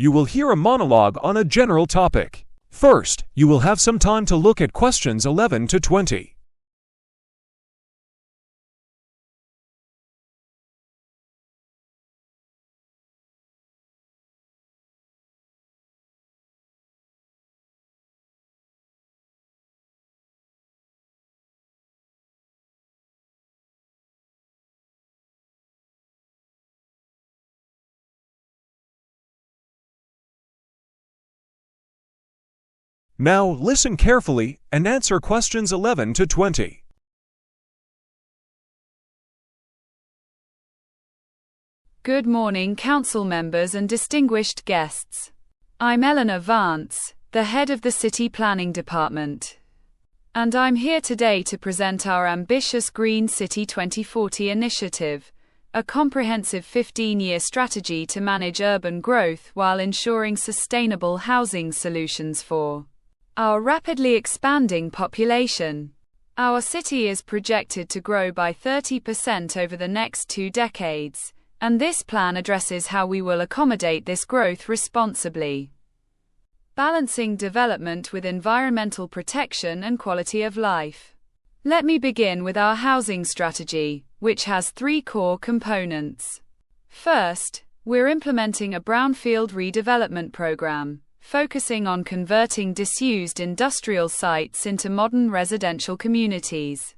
You will hear a monologue on a general topic. First, you will have some time to look at questions 11 to 20. Now, listen carefully and answer questions 11 to 20. Good morning, council members and distinguished guests. I'm Eleanor Vance, the head of the City Planning Department. And I'm here today to present our ambitious Green City 2040 initiative, a comprehensive 15-year strategy to manage urban growth while ensuring sustainable housing solutions for our rapidly expanding population. Our city is projected to grow by 30% over the next 2 decades, and this plan addresses how we will accommodate this growth responsibly, balancing development with environmental protection and quality of life. Let me begin with our housing strategy, which has 3 core components. First, we're implementing a brownfield redevelopment program, focusing on converting disused industrial sites into modern residential communities.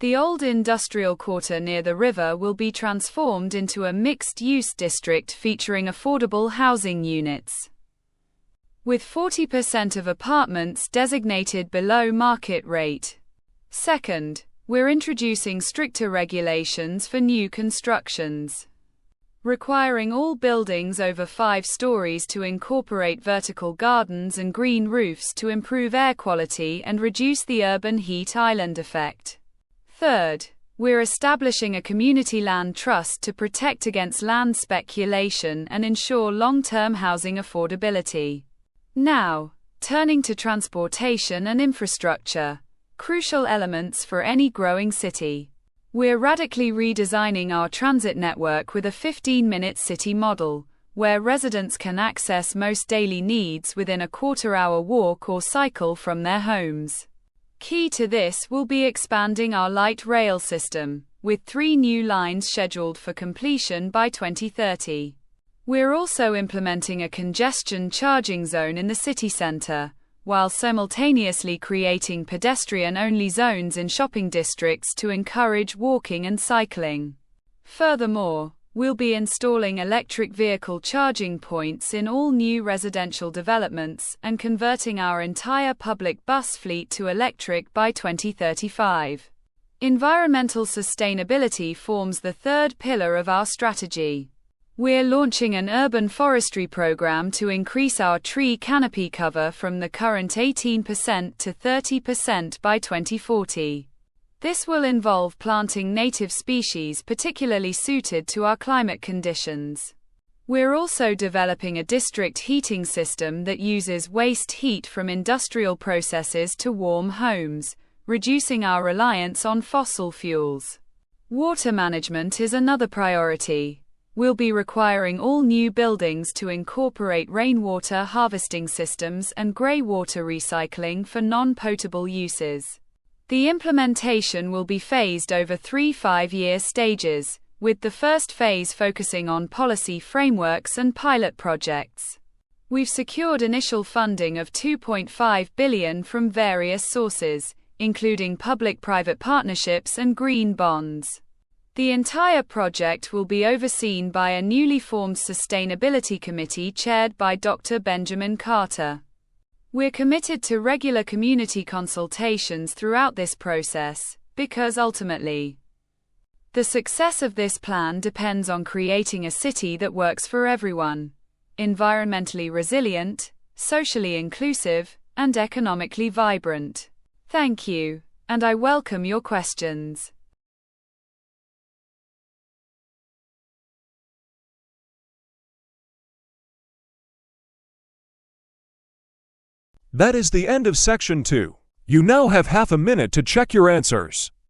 The old industrial quarter near the river will be transformed into a mixed-use district featuring affordable housing units, with 40% of apartments designated below market rate. Second, we're introducing stricter regulations for new constructions, requiring all buildings over 5 stories to incorporate vertical gardens and green roofs to improve air quality and reduce the urban heat island effect. Third, we're establishing a community land trust to protect against land speculation and ensure long-term housing affordability. Now, turning to transportation and infrastructure, crucial elements for any growing city. We're radically redesigning our transit network with a 15-minute city model, where residents can access most daily needs within a quarter-hour walk or cycle from their homes. Key to this will be expanding our light rail system, with 3 new lines scheduled for completion by 2030. We're also implementing a congestion charging zone in the city centre, while simultaneously creating pedestrian-only zones in shopping districts to encourage walking and cycling. Furthermore, we'll be installing electric vehicle charging points in all new residential developments and converting our entire public bus fleet to electric by 2035. Environmental sustainability forms the 3rd pillar of our strategy. We're launching an urban forestry program to increase our tree canopy cover from the current 18% to 30% by 2040. This will involve planting native species particularly suited to our climate conditions. We're also developing a district heating system that uses waste heat from industrial processes to warm homes, reducing our reliance on fossil fuels. Water management is another priority. We'll be requiring all new buildings to incorporate rainwater harvesting systems and grey water recycling for non-potable uses. The implementation will be phased over 3 5-year stages, with the first phase focusing on policy frameworks and pilot projects. We've secured initial funding of $2.5 billion from various sources, including public-private partnerships and green bonds. The entire project will be overseen by a newly formed Sustainability Committee chaired by Dr. Benjamin Carter. We're committed to regular community consultations throughout this process, because ultimately, the success of this plan depends on creating a city that works for everyone, environmentally resilient, socially inclusive, and economically vibrant. Thank you, and I welcome your questions. That is the end of section 2. You now have half a minute to check your answers.